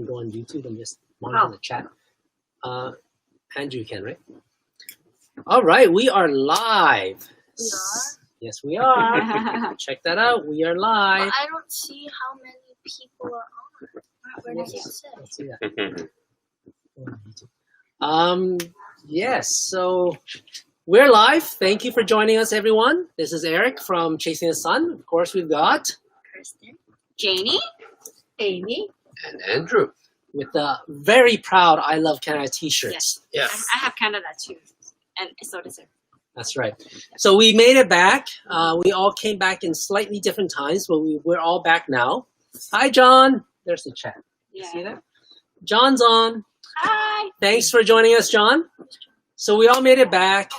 Go on YouTube and just monitor the chat. Andrew can, right? All right, we are live. We are? Yes, we are. Check that out. We are live. But I don't see how many people are on. Where does it say? Let's see that. Yes, so we're live. Thank you for joining us, everyone. This is Eric from Chasing the Sun. Of course, we've got Kristen, Janie, Amy, and Andrew. With the very proud I Love Canada t-shirts. Yes. I have Canada too, and so does it. That's right. So we made it back. We all came back in slightly different times, but we're all back now. Hi, John. There's the chat. Yeah. See that? John's on. Hi. Thanks for joining us, John. So we all made it back.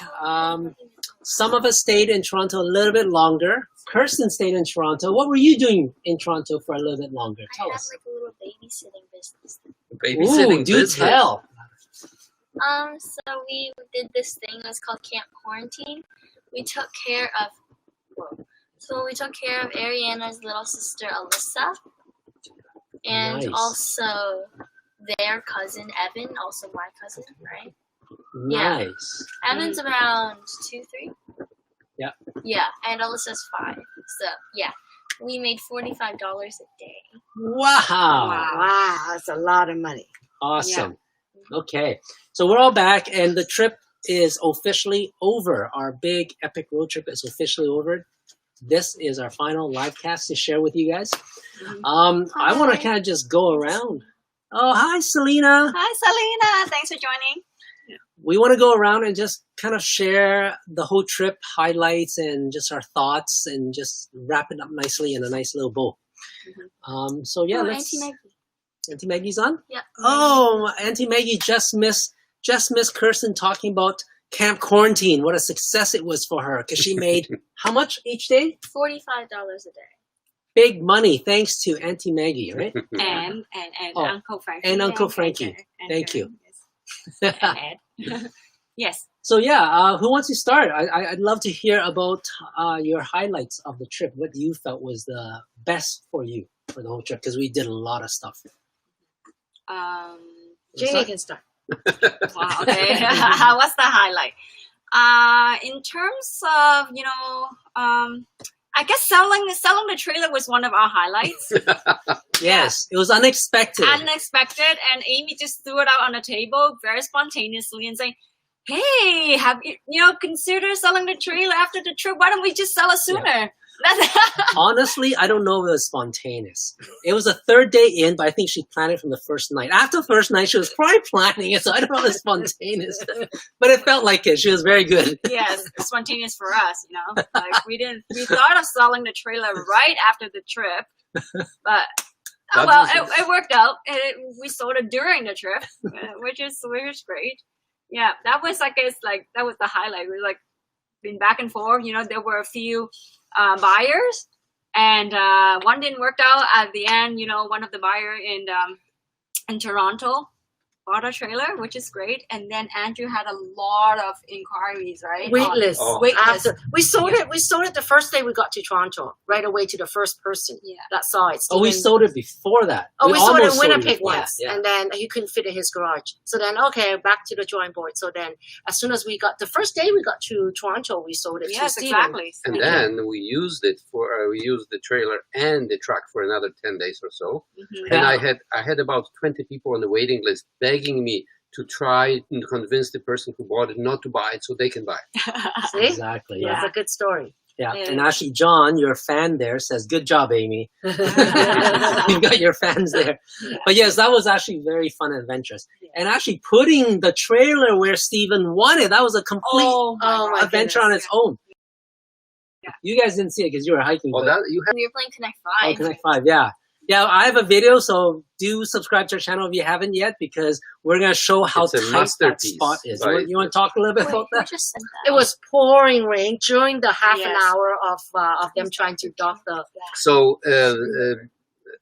Some of us stayed in Toronto a little bit longer. Kirsten stayed in Toronto. What were you doing in Toronto for a little bit longer? Tell us. I have like a little babysitting business. Babysitting Ooh, do business. tell. So we did this thing. It was called Camp Quarantine. We took care of. So we took care of Ariana's little sister Alyssa, and Nice. also their cousin Evan, also my cousin, right? Nice. Evan's around 2, 3. Yeah. Yeah, and Alyssa's 5. So yeah, we made $45 a day. Wow. Wow, that's a lot of money. Awesome. Okay. So we're all back, and the trip is officially over. Our big epic road trip is officially over. This is our final live cast to share with you guys. I want to kind of just go around. Oh, hi, Selena. Hi, Selena. Thanks for joining. We want to go around and just kind of share the whole trip highlights and just our thoughts and just wrap it up nicely in a nice little bow. So yeah, let's. Auntie Maggie. Auntie Maggie's on. Yeah. Oh, Auntie Maggie just missed Kirsten talking about Camp Quarantine. What a success it was for her because she made how much each day? $45 a day. Big money, thanks to Auntie Maggie, right? And Oh, Uncle Frankie. and Uncle Frankie. Thank you. Yes. And Ed. Yes. So yeah, who wants to start? I'd love to hear about your highlights of the trip. What you felt was the best for you for the whole trip? Because we did a lot of stuff. Janie can start. Wow. Okay. What's the highlight? In terms of I guess selling the trailer was one of our highlights. Yes, it was unexpected. Unexpected, and Amy just threw it out on the table very spontaneously and saying, "Hey, have you considered selling the trailer after the trip? Why don't we just sell it sooner?" Honestly, I don't know if it was spontaneous. It was the third day in, but I think she planned it from the first night. After the first night, she was probably planning it, so I don't know if it's spontaneous. But it felt like it. She was very good. Yes, spontaneous for us, Like we thought of selling the trailer right after the trip, but it worked out. We sold it during the trip, which is great. Yeah, that was that was the highlight. We been back and forth. There were a few buyers, and one didn't work out at the end. One of the buyer in Toronto bought a trailer, which is great. And then Andrew had a lot of inquiries, right? Waitlist. Waitlist. We sold it. We sold it the first day we got to Toronto. Right away to the first person that saw it. Oh, we sold it before that. Oh, we sold it in almost Winnipeg before. once, Yeah. and then he couldn't fit in his garage. So then, okay, back to the drawing board. So then, as soon as we got the first day we got to Toronto, we sold it to Yes, Stephen. exactly. And then we used it we used the trailer and the truck for another 10 days or so. Mhm. And Yeah. I had about 20 people on the waiting list begging me to try and convince the person who bought it not to buy it so they can buy it. See, Exactly. Yeah. that's a good story. Yeah. Yeah. And actually, John, your fan there, says, "Good job, Amy." You've got your fans there. But yes, that was actually very fun and adventurous. And actually putting the trailer where Stephen wanted, that was a complete Oh my adventure on its own. Yeah. You guys didn't see it because you were hiking. Well, but- you have We were playing Connect Oh, 5. Connect 5, yeah. Yeah, I have a video, so do subscribe to our channel if you haven't yet, because we're going to show how It's a tight that masterpiece spot is. by- You want to talk a little bit Wait, about who that? just said that? It was pouring rain during the half an Yes. hour of them trying to dock the. So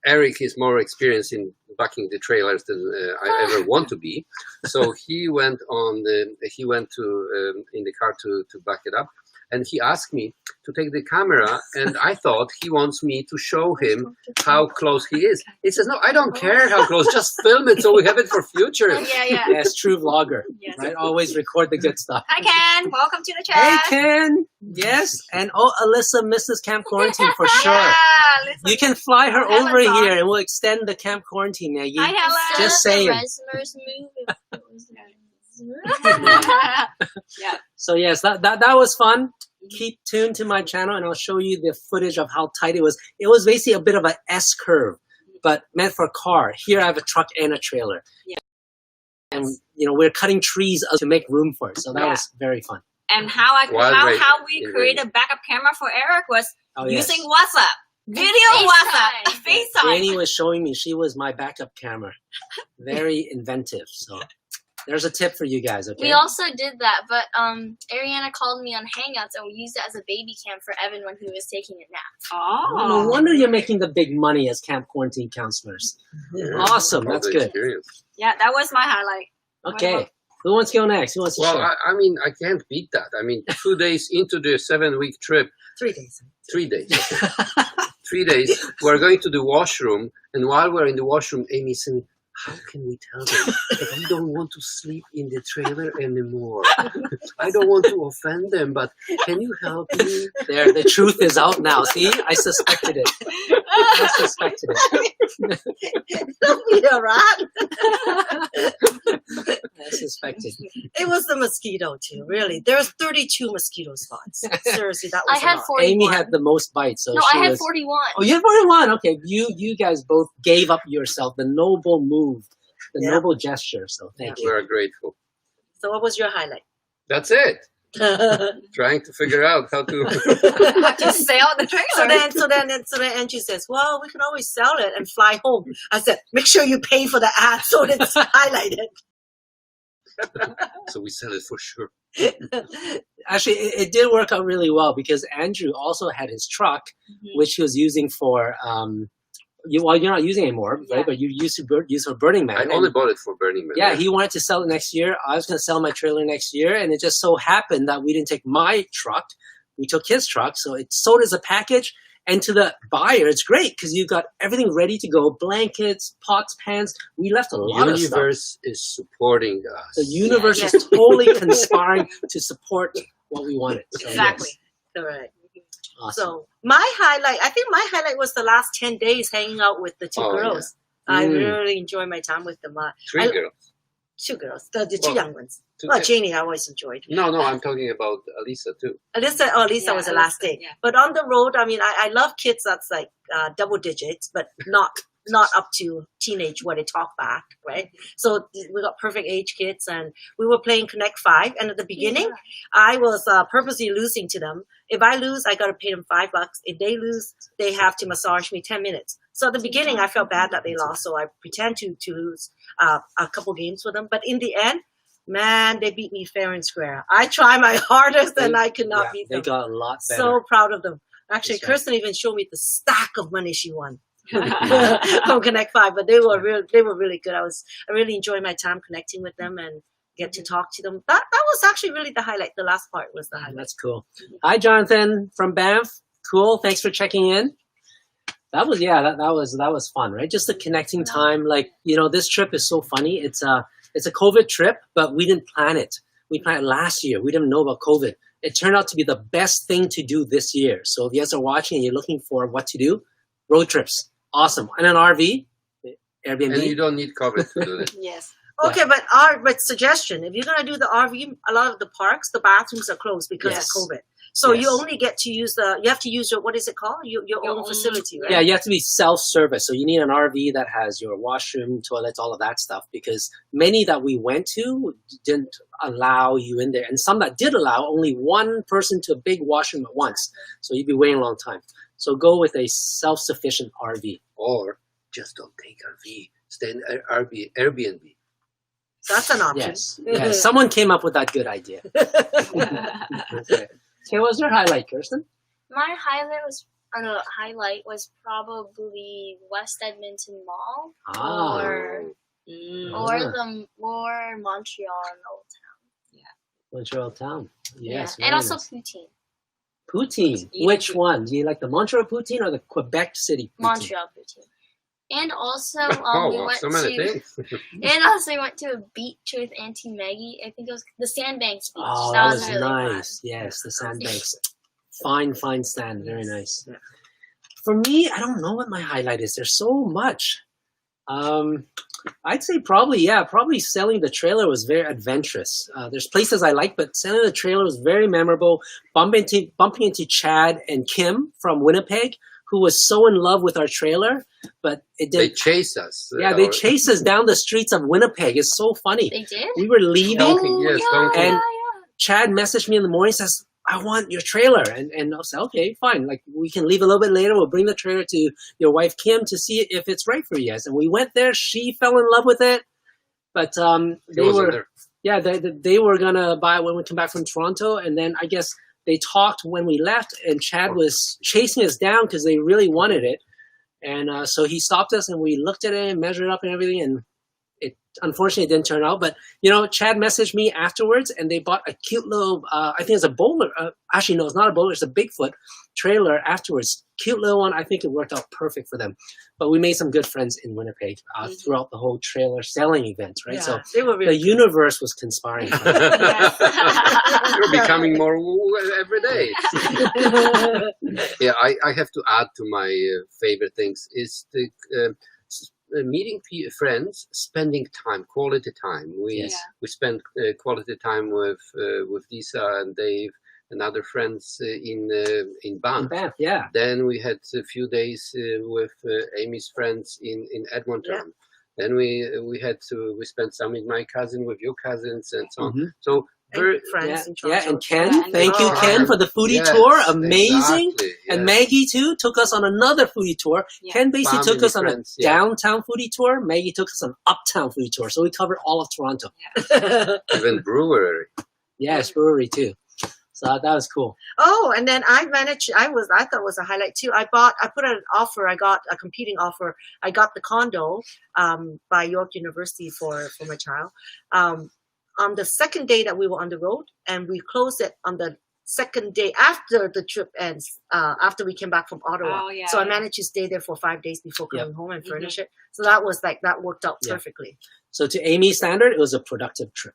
Eric is more experienced in backing the trailers than I ever want to be. So he went to in the car to back it up. and he asked me to take the camera, and I thought he wants me to show him how close he is. He says, "No, I don't care how close. Just film it so we have it for future." Yeah. Yes, true vlogger. Yes. Right? Always record the good stuff. Hi, Ken. Welcome to the Hey, chat. Ken. Yes. And Alyssa misses Camp Quarantine for sure. Yeah, listen. You can fly her Helen's over on. here and we'll extend the Camp Quarantine, Maggie. Hi, Helen. Just saying. Resmer's move. It was Yeah. So yes, that was fun. Keep tuned to my channel and I'll show you the footage of how tight it was. It was basically a bit of an S curve, but meant for a car. Here I have a truck and a trailer. Yeah. And you know, we're cutting trees to make room for it. So that Yeah. was very fun. And how we created a backup camera for Eric was Oh, yes. using WhatsApp. Video FaceTime. WhatsApp. FaceTime. Granny was showing me. She was my backup camera. Very inventive. So there's a tip for you guys, okay? We also did that, but Ariana called me on Hangouts and we used it as a baby cam for Evan when he was taking a nap. Oh, no wonder you're making the big money as Camp Quarantine counselors. Awesome. That's good. Experience. Yeah, that was my highlight. Okay. Who wants to go next? Who wants to Well, share? I mean, I can't beat that. I mean, 2 days into the 7-week trip, 3 days. 3 days. 3 days, we're going to the washroom, and while we're in the washroom, Amy said, "How can we tell them that we don't want to sleep in the trailer anymore? I don't want to offend them, but can you help me?" There, the truth is out now. See, I suspected it. I suspected it. Don't be a rat. I suspected. It was the mosquito too, really. There's 32 mosquito spots. Seriously, that was I had a lot. 41. Amy had the most bites, so No, she I had was. 41. Oh, you had 41. Okay, you guys both gave up yourself. The noble move, the Yeah. noble gesture. So thank you. We're grateful. So what was your highlight? That's it. Trying to figure out how to. Have to sail the trailer. So then Angie says, "Well, we can always sell it and fly home." I said, "Make sure you pay for the ad so it's highlighted." So we sell it for sure. Actually, it did work out really well because Andrew also had his truck, which he was using for. You're not using it anymore, right? Yeah. But you used to use for Burning Man. I only bought it for Burning Man. Yeah, he wanted to sell it next year. I was going to sell my trailer next year, and it just so happened that we didn't take my truck. We took his truck, so it's sold as a package. And to the buyer, it's great because you got everything ready to go: blankets, pots, pans. We left a lot of stuff. Universe is supporting us. The universe Yeah. is totally conspiring to support what we wanted. So, Exactly. yes. Correct. Awesome. So I think my highlight was the last 10 days hanging out with the two Oh, girls. yeah. I Mm. really enjoyed my time with them. 3 girls. 2 girls, the 2 Well, young ones. Two Well, girls. Janie, I always enjoyed. No, I'm talking about Alisa too. Lisa was the last day. Yeah. But on the road, I mean, I love kids that's like double digits, but not up to teenage where they talk back, right? So we got perfect age kids, and we were playing Connect 5. And at the beginning, I was purposely losing to them. If I lose, I got to pay them $5. If they lose, they have to massage me 10 minutes. So at the beginning, I felt bad that they lost, so I pretend to lose a couple games with them. But in the end, man, they beat me fair and square. I tried my hardest, and I could not beat They them. got a lot better. So proud of them. Actually, That's right. Kirsten even showed me the stack of money she won from Connect 5, but they were really good. I really enjoyed my time connecting with them and get to talk to them. That was actually really the highlight. The last part was the highlight. That's cool. Hi, Jonathan from Banff. Cool. Thanks for checking in. That was fun, right? Just the connecting time. Like, this trip is so funny. It's a COVID trip, but we didn't plan it. We planned it last year. We didn't know about COVID. It turned out to be the best thing to do this year. So if you guys are watching and you're looking for what to do, road trips. Awesome. And an RV, Airbnb. And you don't need COVID to do that. Yes. Okay, but suggestion: if you're gonna do the RV, a lot of the parks, the bathrooms are closed because Yes. of COVID. So Yes. you only get to use you have to use your, what is it called? Your own own- facility, right? Yeah, you have to be self-service. So you need an RV that has your washroom, toilets, all of that stuff, because many that we went to didn't allow you in there. And some that did allow only one person to a big washroom at once. So you'd be waiting a long time. So go with a self-sufficient RV. Or just don't take RV. Stay in Airbnb. That's an option. Yes. Yes. Someone came up with that good idea. Okay, what was your highlight, Kirsten? My highlight was probably West Edmonton Mall Ah. or Montreal and Old Town. Montreal town. Yes. And very also nice. poutine. Poutine. Eating Which poutine. one? Do you like the Montreal poutine or the Quebec City poutine? Montreal poutine. And also, Oh, we wow, went so many to things. and also we went to a beach with Auntie Maggie. I think it was the Sandbanks beach. Oh, that was was really nice. Yes, the sandbanks. Fine sand. Very nice. Yeah. For me, I don't know what my highlight is. There's so much. I'd say probably selling the trailer was very adventurous. There's places I like, but selling the trailer was very memorable. Bumping into Chad and Kim from Winnipeg, who was so in love with our trailer, but it They did. chase us. They chased us down the streets of Winnipeg. It's so funny. They did? We were leaving. Donkey, yes, donkey. And Chad messaged me in the morning, says, I want your trailer. And I said, okay, fine. Like, we can leave a little bit later. We'll bring the trailer to your wife, Kim, to see if it's right for you guys. And we went there. She fell in love with it. But they were going to buy it when we come back from Toronto. And then I guess they talked when we left, and Chad was chasing us down because they really wanted it. And so he stopped us, and we looked at it and measured up and everything, and it unfortunately didn't turn out. But, Chad messaged me afterwards, and they bought a cute little, I think it's a bowler. Actually, no, it's not a bowler. It's a Bigfoot trailer afterwards. Cute little one. I think it worked out perfect for them. But we made some good friends in Winnipeg throughout the whole trailer selling event, right? Yeah, So they were really the universe was conspiring. For us. You're becoming more every day. Yeah, I have to add to my favorite things is the meeting friends, spending time, quality time. We spent quality time with Lisa and Dave and other friends in Banff. In Banff, yeah. Then we had a few days with Amy's friends in Edmonton. Yeah. Then we spent some with my cousin, with your cousins, and so on. Mhm. So very friends in Yeah, Toronto. and Ken, Yeah, thank you, oh, Ken, for the foodie yes, tour. Amazing. exactly, And yes. Maggie, too, took us on another foodie tour. Yeah. Ken basically took Family us on friends, a downtown foodie tour. Maggie took us on an uptown foodie tour. So we covered all of Toronto. even brewery. Yes, brewery, too. So that was cool. Oh, and then I thought it was a highlight too. I put an offer. I got a competing offer. I got the condo by York University for my child. On the second day that we were on the road, and we closed it on the second day after the trip ends, after we came back from Ottawa. Oh, yeah, so I yeah. managed to stay there for 5 days before coming Yep. home and furnish it. So that worked out Yeah. perfectly. So to Amy's standard, it was a productive trip,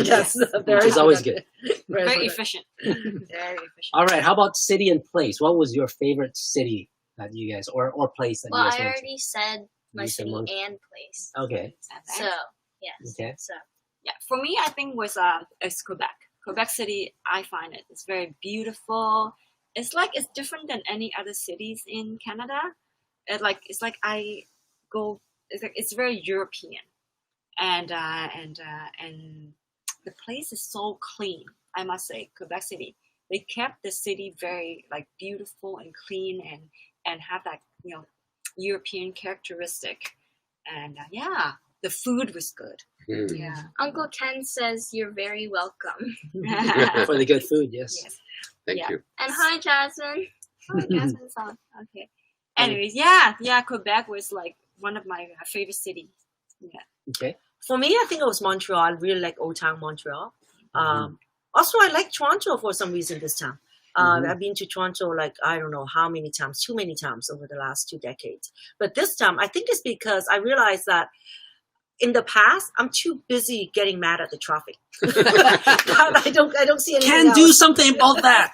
Yes, which is always good. Very efficient. Very efficient. All right, how about city and place? What was your favorite city that you guys, or place that Well, you guys I went to? already said my You said city Montreal. and place. Okay, So, yes. okay. So, Yeah, for me, I think it's Quebec. Quebec City, I find it's very beautiful. It's different than any other cities in Canada. It's like it's very European, and the place is so clean. I must say, Quebec City. They kept the city very beautiful and clean, and have that European characteristic. And the food was good. Mm. Yeah. Uncle Ken says you're very welcome. For the good food, yes. Yes. Thank Yeah. you. And hi, Jasmine. Oh, Jasmine's on. Okay. Anyways, yeah, Quebec was one of my favorite cities. Yeah. Okay. For me, I think it was Montreal. I really like Old Town Montreal. Also, I like Toronto for some reason this time. I've been to Toronto I don't know how many times, too many times over the last 2 decades. But this time, I think it's because I realized that in the past, I'm too busy getting mad at the traffic. I don't see anything Can do else. something about that.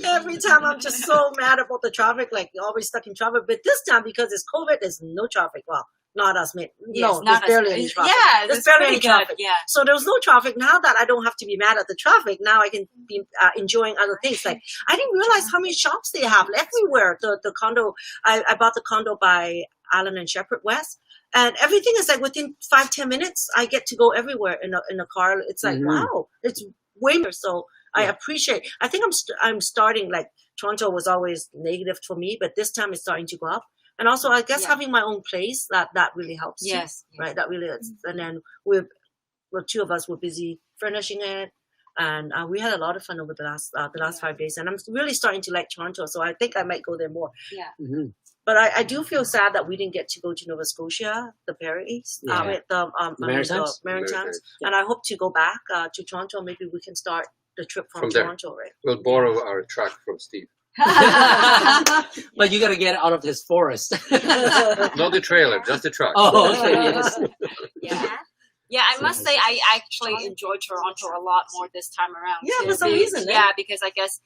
Every time I'm just so mad about the traffic, always stuck in traffic. But this time, because it's COVID, there's no traffic. Well, not as many. No, there's barely any traffic. Yeah, There's it's barely pretty any good. traffic. Yeah. So there was no traffic. Now that I don't have to be mad at the traffic, now I can be enjoying other things. I didn't realize how many shops they have everywhere. The condo, I bought the condo by Allen and Shepherd West. And everything is within 5-10 minutes, I get to go everywhere in a car. It's wow, it's way more. So I appreciate. I think I'm starting Toronto was always negative for me, but this time it's starting to go up. And also, I guess having my own place that really helps. Yes. Too, right. That really is. And then the 2 of us were busy furnishing it, and we had a lot of fun over the last 5 days. And I'm really starting to like Toronto, so I think I might go there more. Yeah. Mhm. But I do feel sad that we didn't get to go to Nova Scotia, the Prairies, Yeah. the Maritimes? Maritimes. And I hope to go back to Toronto. Maybe we can start the trip from From there. Toronto, right? We'll borrow our truck from Steve. But you got to get out of his forest. Not the trailer, just the truck. Oh, okay. Yes. Yeah. Yeah, I must say I actually enjoyed Toronto a lot more this time around. Yeah, too. for some reason. Yeah, because I guess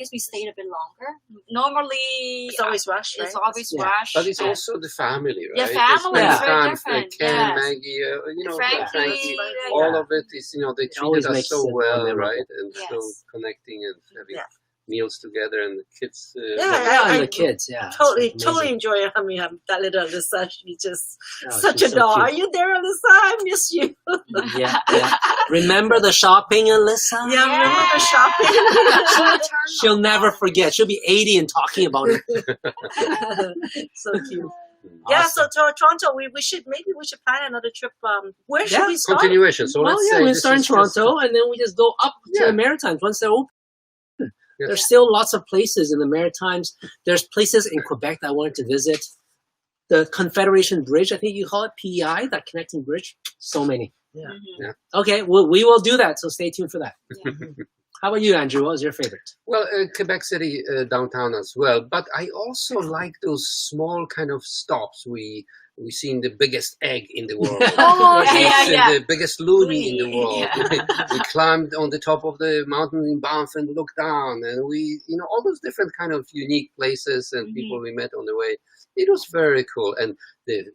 we stayed a bit longer. Normally, It's always rushed, right? it's always Yeah. rushed. But it's also the family, right? Yeah, They family spend is very time, different, Ken, yes. Maggie, Frankie, Frankie, yeah. all of it is, they always treated us makes so it well, memorable. right? And so Yes. connecting and having Yeah. meals together and the kids. Yeah, and the kids. Yeah. it's Totally amazing. enjoy it. I mean, that little Alyssa, she just Oh, such she's a so doll. cute. Are you there, Alyssa? I miss you. Yeah, yeah. Remember the shopping, Alyssa? Yeah, remember the shopping? She'll never forget. She'll be 80 and talking about it. So cute. Yeah, so Awesome. Toronto, we should plan another trip. Where should Yeah. we start? Continuation. So Well, let's yeah, say we this start in is just- Toronto and then we just go up to Yeah. the Maritimes once they're open. Yes. There's still lots of places in the Maritimes. There's places in Quebec that I wanted to visit. The Confederation Bridge, I think you call it, PEI, that connecting bridge. So many. Mhm. Okay, well, we will do that, so stay tuned for that. Yeah. How about you, Andrew? What was your favorite? Well, Quebec City downtown as well, but I also like those small kind of stops. We seen the biggest egg in the world. Oh, We yeah, seen yeah. the biggest loony in the Loony, world. yeah. We climbed on the top of the mountain in Banff and looked down, and we, all those different kind of unique places and Mhm. people we met on the way. It was very cool, and the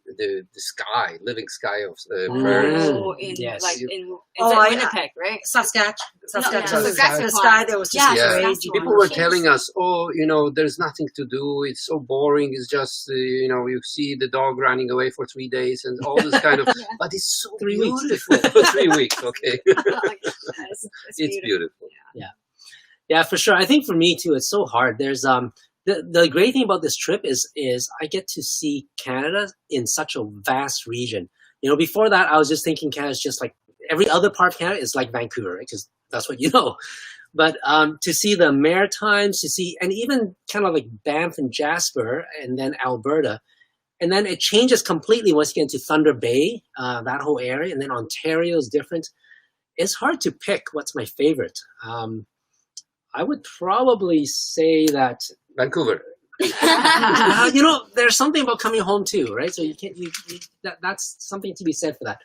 sky, living sky of birds. Oh, in Yes. like in Oh, is I- it Winnipeg, right? Saskatchewan. Saskatchewan. The sky there was just Yeah, Yeah. crazy. Saskatchewan. People were telling us, there's nothing to do. It's so boring. It's just, you see the dog running away for 3 days and all this kind of, Yeah. but it's so 3 weeks. beautiful. 3 weeks, okay. Yes, It's beautiful. Yeah, for sure. I think for me too, it's so hard. There's the great thing about this trip is I get to see Canada in such a vast region. Before that, I was just thinking Canada's just like every other part of Canada is like Vancouver, right? Because that's what you know. But to see the Maritimes, and even kind of like Banff and Jasper, and then Alberta, and then it changes completely once you get into Thunder Bay, that whole area, and then Ontario is different. It's hard to pick what's my favorite. I would probably say that Vancouver. there's something about coming home too, right? So you can't. That's something to be said for that.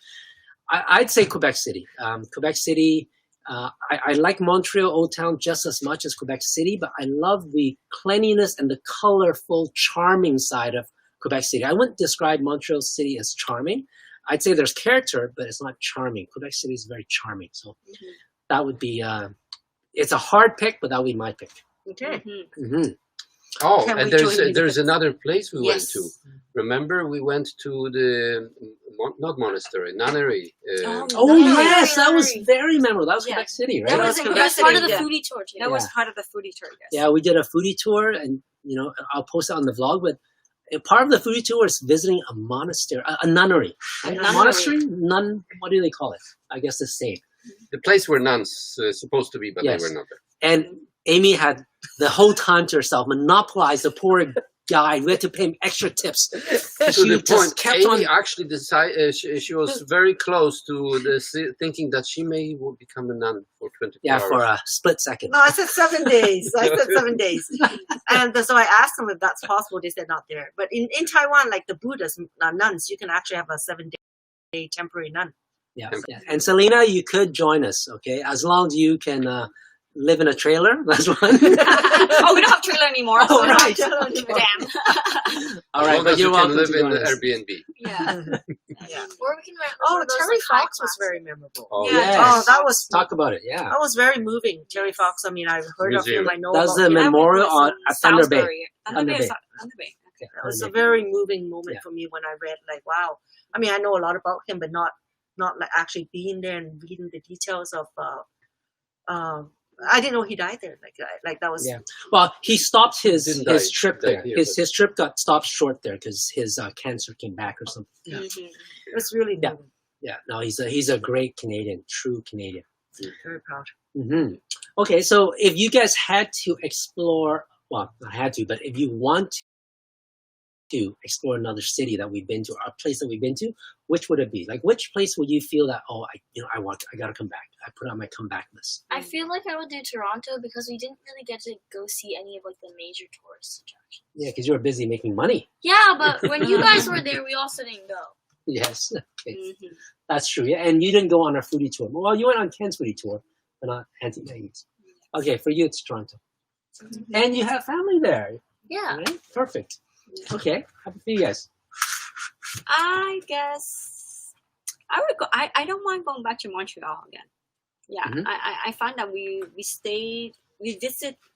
I'd say Quebec City. Quebec City. I like Montreal Old Town just as much as Quebec City, but I love the cleanliness and the colorful, charming side of Quebec City. I wouldn't describe Montreal City as charming. I'd say there's character, but it's not charming. Quebec City is very charming. So that would be. It's a hard pick, but that would be my pick. Okay. Mhm. Mm-hmm. Oh, Can and we there's join you? there's another place we went Yes. to. Remember, we went to the not monastery, nunnery. Oh Nunnery. yes, that was very memorable. That was Yeah. Quebec City, right? That That was, was that was part of the yeah. foodie tour too. That was part of the foodie tour, yes. Yeah, we did a foodie tour, and I'll post it on the vlog. But a part of the foodie tour is visiting a monastery, a nunnery. Right? nunnery. Monastery, nun. What do they call it? I guess the same. The place where nuns supposed to be, but Yes. they were not there. And Amy had the whole time to herself, monopolized the poor guy. We had to pay him extra tips. To She the just point, kept Amy on. actually decided she was very close to thinking that she may will become a nun for 24 Yeah, hours. for a split second. No, I said 7 days. I said 7 days. And so I asked them if that's possible. They said not there. But in Taiwan, like the Buddhas, nuns, you can actually have a 7-day temporary nun. Yeah. And Selena, you could join us, okay? As long as you can live in a trailer. That's one. Oh, we don't have trailer anymore. Oh, so right. Damn. All As right, long but as you're you can welcome live to in join the us. Airbnb. Yeah. Yeah. Or we can rent Oh, one of those, Terry like, high Fox was class. very memorable. Oh, Yeah. Yes. Oh, that was Talk about it, yeah. that was very moving. Terry Fox. I mean, I've heard of Museum. him. I know That was about the him. memorial on at Thunder Bay. Thunder Bay. Bay. Thunder Bay. Okay. It was a very moving moment Yeah. for me when I read, like, wow. I mean, I know a lot about him, but not like actually being there and reading the details of. I didn't know he died there. Like that was. Yeah. Well, he stopped his Didn't die. trip Died there. here, His trip got stopped short there because his cancer came back or something. Yeah. Mhm. It was really Yeah. moving. Yeah. No, he's a great Canadian, true Canadian. Very proud. Hmm. Okay, so if you guys had to explore, well, not had to, but if you want to explore another city that we've been to, or a place that we've been to, which would it be? Like, which place would you feel that, oh, I gotta come back. I put it on my comeback list. I feel like I would do Toronto because we didn't really get to go see any of like the major tourist attractions. Yeah, because you were busy making money. Yeah, but when you guys were there, we also didn't go. Yes, okay. Mhm. That's true. Yeah, and you didn't go on our foodie tour. Well, you went on Ken's foodie tour, but not Auntie Maggie's. Okay, for you, it's Toronto. And you have family there. Yeah. Right? Perfect. Okay, happy for you guys. I guess I would go. I don't mind going back to Montreal again. Yeah, Mhm. I find that we visit.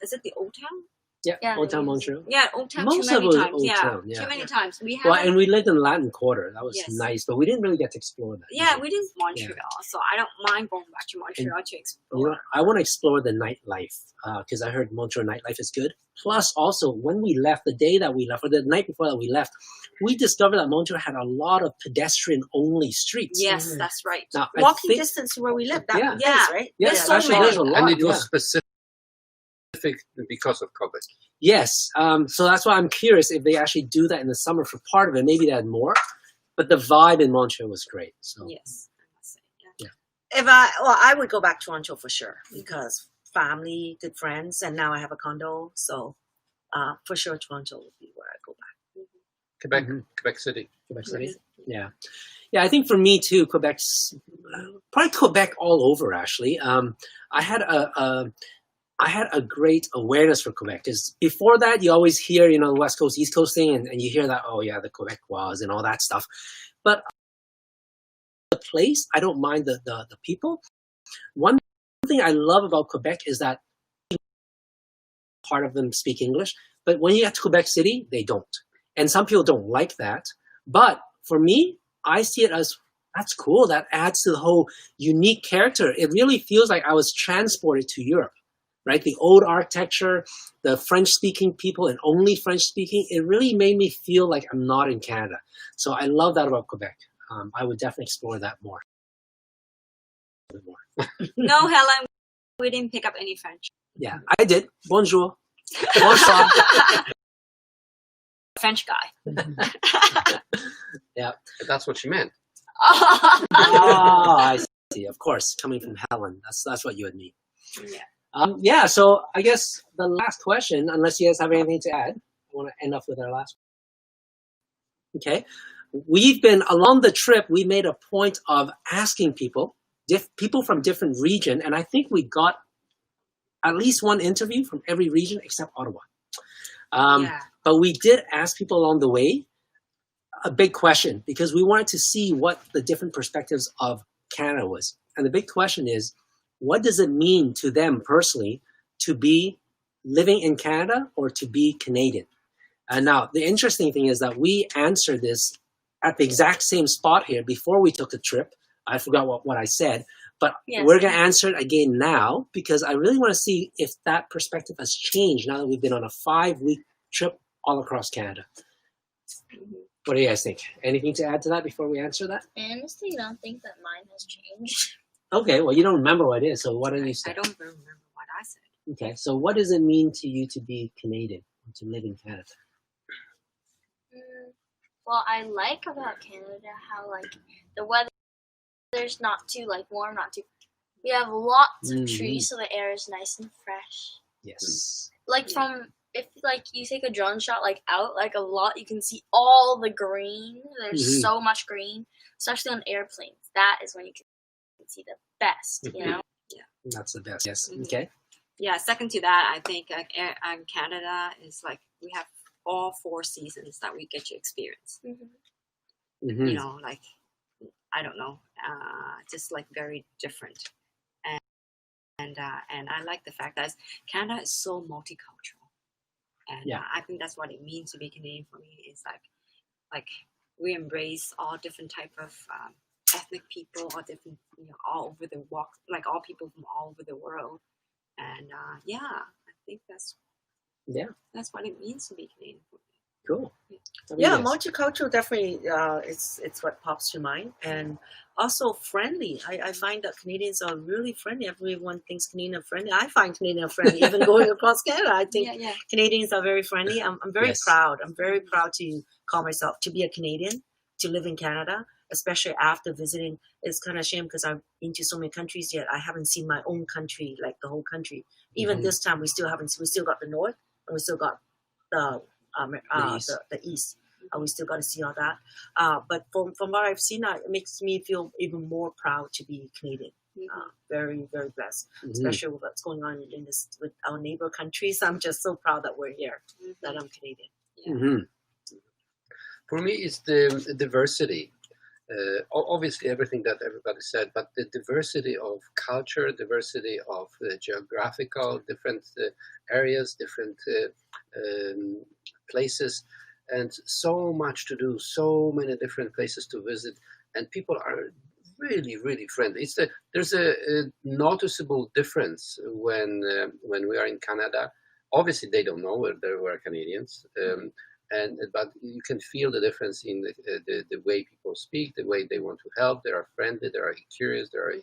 Is it the Old Town? Yeah, Yeah, Old Town we- Montreal. Yeah, Old Town Most too of many it was times. Old Yeah, Town, yeah. too many times. We Well, haven't. and we lived in Latin Quarter. That was Yes. nice, but we didn't really get to explore that. Yeah, we did Montreal, so I don't mind going back to Montreal to You explore. know, I want to explore the nightlife because I heard Montreal nightlife is good. Plus, also, when we left, the day that we left, or the night before that we left, we discovered that Montreal had a lot of pedestrian-only streets. Yes, that's right. Now, I Walking think- distance to where we live. That Yeah. place, Yeah. right? Yeah, There's so actually, there's a many. lot. And it was yeah. specific because of COVID. Yes, so that's why I'm curious if they actually do that in the summer for part of it. Maybe they had more, but the vibe in Montreal was great. So Yes, I must say. Yeah. I would go back to Toronto for sure because family, good friends, and now I have a condo, so for sure Toronto would be where I go back. Quebec, Mhm. Quebec City. Quebec City, yeah, yeah. I think for me too, Quebec's probably Quebec all over. Actually, I had a great awareness for Quebec because before that, you always hear, you know, the West Coast, East Coast thing, and you hear that, oh yeah, the Quebecois and all that stuff. But the place, I don't mind the people. One thing I love about Quebec is that part of them speak English, but when you get to Quebec City, they don't. And some people don't like that. But for me, I see it as, that's cool. That adds to the whole unique character. It really feels like I was transported to Europe. Right, the old architecture, the French-speaking people, and only French-speaking, it really made me feel like I'm not in Canada. So I love that about Quebec. I would definitely explore that more. No, Helen, we didn't pick up any French. Yeah, I did. Bonjour. Bonsoir. French guy. That's what she meant. Oh, I see. Of course, coming from Helen, that's what you and me. Yeah. Yeah, so I guess the last question, unless you guys have anything to add, I want to end up with our last. Okay, we've been along the trip. We made a point of asking people from different region, and I think we got at least one interview from every region except Ottawa. Yeah. But we did ask people along the way a big question because we wanted to see what the different perspectives of Canada was, and the big question is, what does it mean to them personally to be living in Canada or to be Canadian? And now, the interesting thing is that we answered this at the exact same spot here before we took the trip. I forgot what I said, but Yes. we're going to answer it again now because I really want to see if that perspective has changed now that we've been on a 5-week trip all across Canada. What do you guys think? Anything to add to that before we answer that? I honestly don't think that mine has changed. Okay, well, you don't remember what it is, so why don't you say? I don't remember what I said. Okay, so what does it mean to you to be Canadian, or to live in Canada? Well, I like about Canada how like the weather's not too like warm, not too. We have lots of Mhm. trees, so the air is nice and fresh. Yes. Like from if like you take a drone shot like out like a lot, you can see all the green. There's Mhm. so much green, especially on airplanes. That is when you can see the best. You Mhm. know. That's the best. Yes. Mhm. Okay. Yeah, second to that, I think Canada is like we have all 4 seasons that we get to experience. Mhm. You know, like I don't know, just like very different. And I like the fact that Canada is so multicultural, and Yeah. I think that's what it means to be Canadian for me. Is like we embrace all different type of ethnic people, all different, all over the walk, like all people from all over the world, and I think that's Yeah. what it means to be Canadian for me. Cool. Yeah, Yes. multicultural definitely. It's what pops to mind, and also friendly. I find that Canadians are really friendly. Everyone thinks Canadian are friendly. I find Canadian are friendly. Even going across Canada, I think Yeah, yeah. Canadians are very friendly. I'm very Yes. proud. I'm very proud to call myself to be a Canadian, to live in Canada, especially after visiting. It's kind of a shame because I've been to so many countries yet I haven't seen my own country, like the whole country. Even Mhm. this time, we still haven't. We still got the north, and we still got the East. the east. We still got to see all that. But from what I've seen, it makes me feel even more proud to be Canadian. Very, very blessed, Mhm. especially with what's going on in this with our neighbor countries. I'm just so proud that we're here, that I'm Canadian. Mhm. For me, it's the diversity. Obviously, everything that everybody said, but the diversity of culture, diversity of geographical, different areas, different places, and so much to do, so many different places to visit, and people are really, really friendly. There's a noticeable difference when we are in Canada. Obviously, they don't know we're Canadians. But you can feel the difference in the way people speak, the way they want to help. They are friendly, they are curious, they are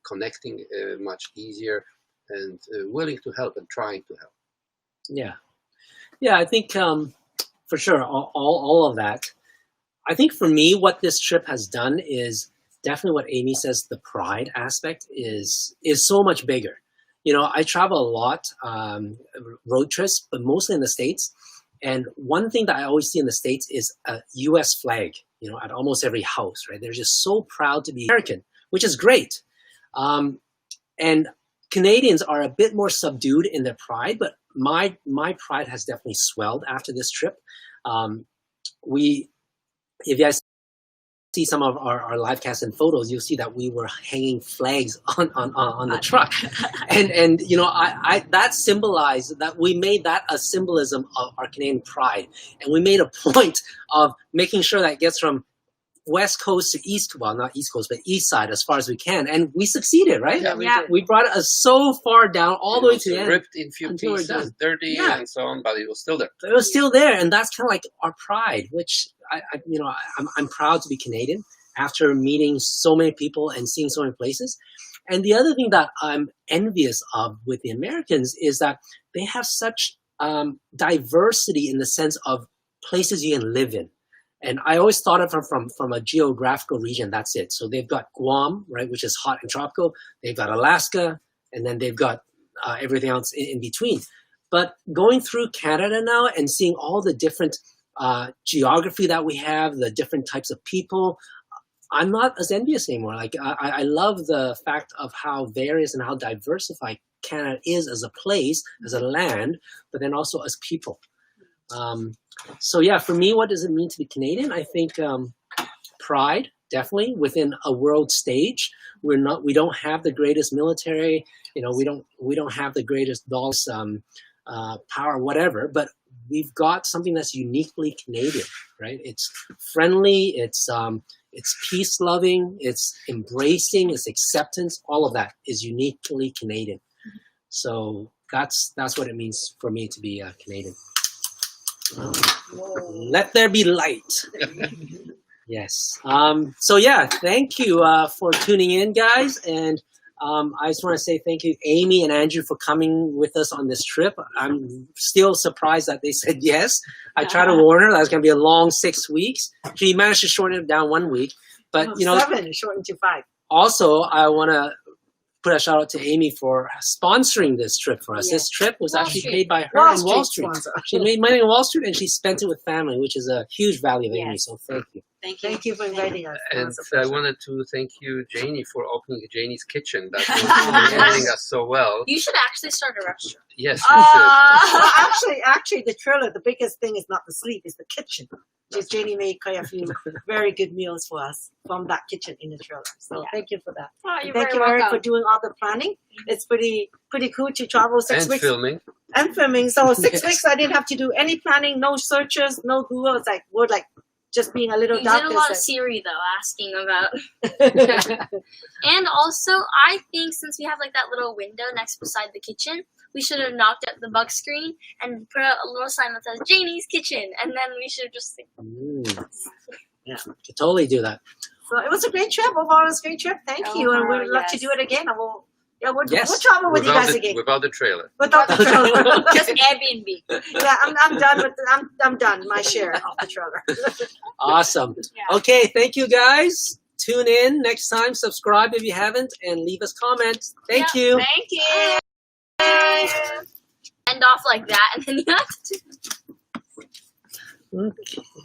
connecting much easier, and willing to help and trying to help. Yeah. Yeah, I think for sure, all of that. I think for me, what this trip has done is definitely what Amy says, the pride aspect is so much bigger. You know, I travel a lot, road trips, but mostly in the States. And one thing that I always see in the States is a U.S. flag, you know, at almost every house, right? They're just so proud to be American, which is great. And Canadians are a bit more subdued in their pride, but my pride has definitely swelled after this trip. If you guys see some of our live casts and photos, you'll see that we were hanging flags on the truck, and you know, I that symbolized that we made that a symbolism of our Canadian pride, and we made a point of making sure that it gets from West Coast to East, well, not East Coast, but East side as far as we can, and we succeeded, right? Yeah, we Yeah. did. We brought it so far down, all the way to the end. Ripped in few until we're done. pieces, dirty Yeah. and so on, but it was still there. It was still there, and that's kind of like our pride, which I'm proud to be Canadian after meeting so many people and seeing so many places. And the other thing that I'm envious of with the Americans is that they have such diversity in the sense of places you can live in. And I always thought of it from a geographical region. That's it. So they've got Guam, right, which is hot and tropical. They've got Alaska, and then they've got everything else in between. But going through Canada now and seeing all the different geography that we have, the different types of people, I'm not as envious anymore. Like I love the fact of how various and how diversified Canada is as a place, as a land, but then also as people. So yeah, for me, what does it mean to be Canadian? I think pride, definitely, within a world stage. We don't have the greatest military, you know, we don't have the greatest dollars, power, whatever, but we've got something that's uniquely Canadian, right? It's friendly, it's peace loving, it's embracing, it's acceptance. All of that is uniquely Canadian. So that's what it means for me to be Canadian. Let there be light. Yes. So yeah, thank you for tuning in, guys. And I just want to say thank you, Amy and Andrew, for coming with us on this trip. I'm still surprised that they said yes. I tried to warn her that it's going to be a long 6 weeks. She managed to shorten it down 1 week. But, you know, 7 shortened to 5. Also, I want to put a shout out to Amy for sponsoring this trip for us. Yeah. This trip was Wall actually Street. paid by her on Wall Street. sponsor. She made money on Wall Street and she spent it with family, which is a huge value of Amy. Yes. So thank you. Thank you. Thank you for inviting us. It And was a I pleasure. wanted to thank you, Janie, for opening Janie's Kitchen. That was handling us so well. You should actually start a restaurant. Yes, we should. Well, actually, the trailer, the biggest thing is not the sleep, it's the kitchen. Just Janie made quite a few very good meals for us from that kitchen in the trailer. So Yeah. thank you for that. Oh, And you're thank very you, Eric, welcome. for doing all the planning. It's pretty cool to travel 6 And weeks filming. and filming. So 6 Yes. weeks, I didn't have to do any planning, no searches, no Google. It's like we're like just being a little You did a lot of darkness. Siri though, asking about. And also, I think since we have like that little window next beside the kitchen, we should have knocked up the bug screen and put out a little sign that says Janie's Kitchen, and then we should just. Yeah. Could totally do that. So it was a great trip. Overall, it was a great trip. Thank you, and we'd love to yes. do it again. And we'll Yes. we'll travel with you guys again Without the trailer. without the trailer. Just Airbnb. Yeah, I'm done with I'm done. My share of the trailer. Awesome. Yeah. Okay, thank you guys. Tune in next time. Subscribe if you haven't, and leave us comments. Thank Yeah, you. Thank you. End off like that, and then you have to. Okay.